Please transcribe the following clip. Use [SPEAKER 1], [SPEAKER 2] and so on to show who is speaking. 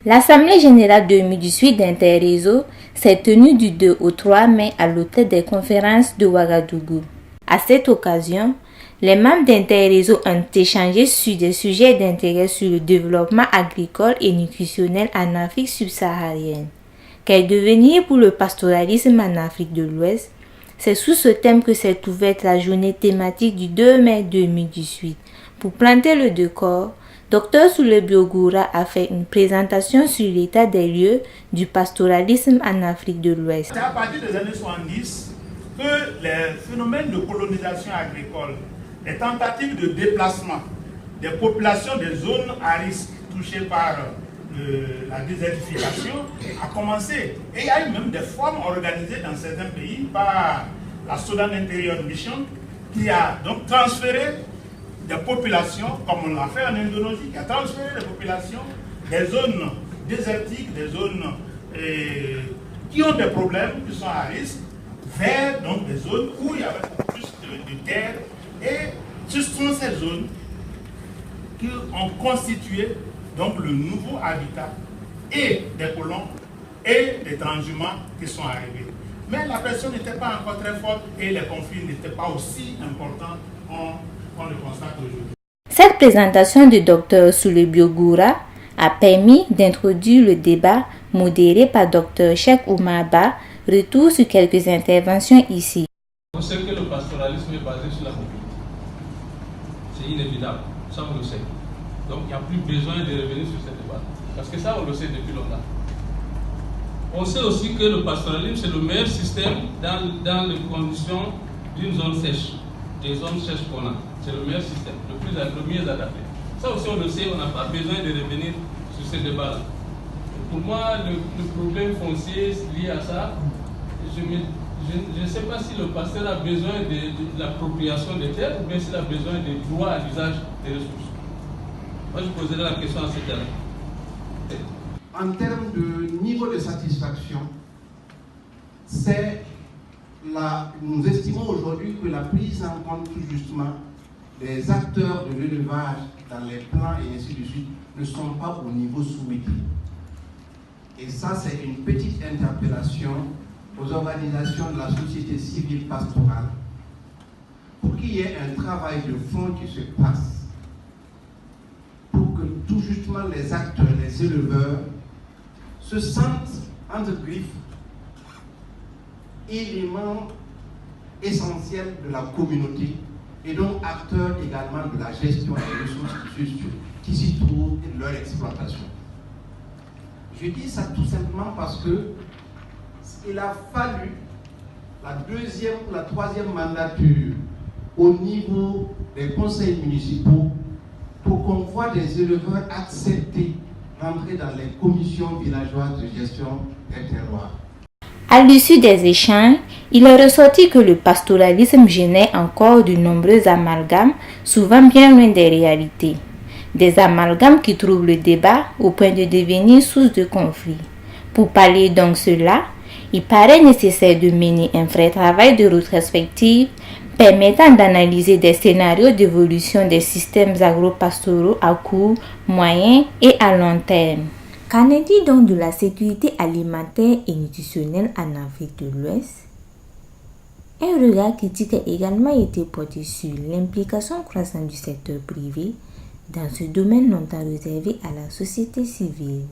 [SPEAKER 1] L'Assemblée générale 2018 d'Interréseau s'est tenue du 2 au 3 mai à l'hôtel des conférences de Ouagadougou. À cette occasion, les membres d'Interréseau ont échangé sur des sujets d'intérêt sur le développement agricole et nutritionnel en Afrique subsaharienne. Quel devenir pour le pastoralisme en Afrique de l'Ouest? C'est sous ce thème que s'est ouverte la journée thématique du 2 mai 2018. Pour planter le décor, Dr Souley Biogoura a fait une présentation sur l'état des lieux du pastoralisme en Afrique de l'Ouest.
[SPEAKER 2] C'est à partir des années 70 que les phénomènes de colonisation agricole, les tentatives de déplacement des populations des zones à risque touchées par la désertification a commencé. Et il y a eu même des formes organisées dans certains pays par la Soudan Interior Mission qui a donc transféré des populations, comme on l'a fait en Indonésie, qui a transféré les populations des zones désertiques, des zones qui ont des problèmes, qui sont à risque, vers donc, des zones où il y avait beaucoup plus de terre. Et ce sont ces zones qui ont constitué donc, le nouveau habitat et des colons et des transhumants qui sont arrivés. Mais la pression n'était pas encore très forte et les conflits n'étaient pas aussi importants qu'on le constate aujourd'hui.
[SPEAKER 1] Cette présentation du Dr Souley Biogoura a permis d'introduire le débat modéré par Dr Cheikh Oumar Ba. Retour sur quelques interventions ici.
[SPEAKER 3] On sait que le pastoralisme est basé sur la mobilité. C'est inévitable, ça on le sait. Donc il n'y a plus besoin de revenir sur cette débat. Parce que ça on le sait depuis longtemps. On sait aussi que le pastoralisme c'est le meilleur système dans les conditions d'une zone sèche. Des zones sèches qu'on a. C'est le meilleur système, le mieux adapté. Ça aussi on le sait, on n'a pas besoin de revenir sur ce débat-là. Pour moi, le problème foncier lié à ça, je ne sais pas si le pasteur a besoin de l'appropriation des terres ou bien s'il a besoin des droits à l'usage des ressources. Moi, je poserai la question à ce terme.
[SPEAKER 4] En termes de niveau de satisfaction, nous estimons aujourd'hui que la prise en compte tout justement des acteurs de l'élevage dans les plans et ainsi de suite ne sont pas au niveau souhaité. Et ça, c'est une petite interpellation aux organisations de la société civile pastorale pour qu'il y ait un travail de fond qui se passe pour que tout justement les acteurs, les éleveurs se sentent entre griffes éléments essentiels de la communauté et donc acteurs également de la gestion des ressources qui s'y trouvent et de leur exploitation. Je dis ça tout simplement parce que il a fallu la deuxième ou la troisième mandature au niveau des conseils municipaux pour qu'on voit des éleveurs accepter d'entrer dans les commissions villageoises de gestion des terroirs.
[SPEAKER 1] À l'issue des échanges, il est ressorti que le pastoralisme génère encore de nombreux amalgames, souvent bien loin des réalités. Des amalgames qui trouvent le débat au point de devenir source de conflit. Pour pallier donc cela, il paraît nécessaire de mener un vrai travail de rétrospective permettant d'analyser des scénarios d'évolution des systèmes agro-pastoraux à court, moyen et à long terme. Qu'en est-il donc de la sécurité alimentaire et nutritionnelle en Afrique de l'Ouest? Un regard critique a également été porté sur l'implication croissante du secteur privé dans ce domaine longtemps réservé à la société civile.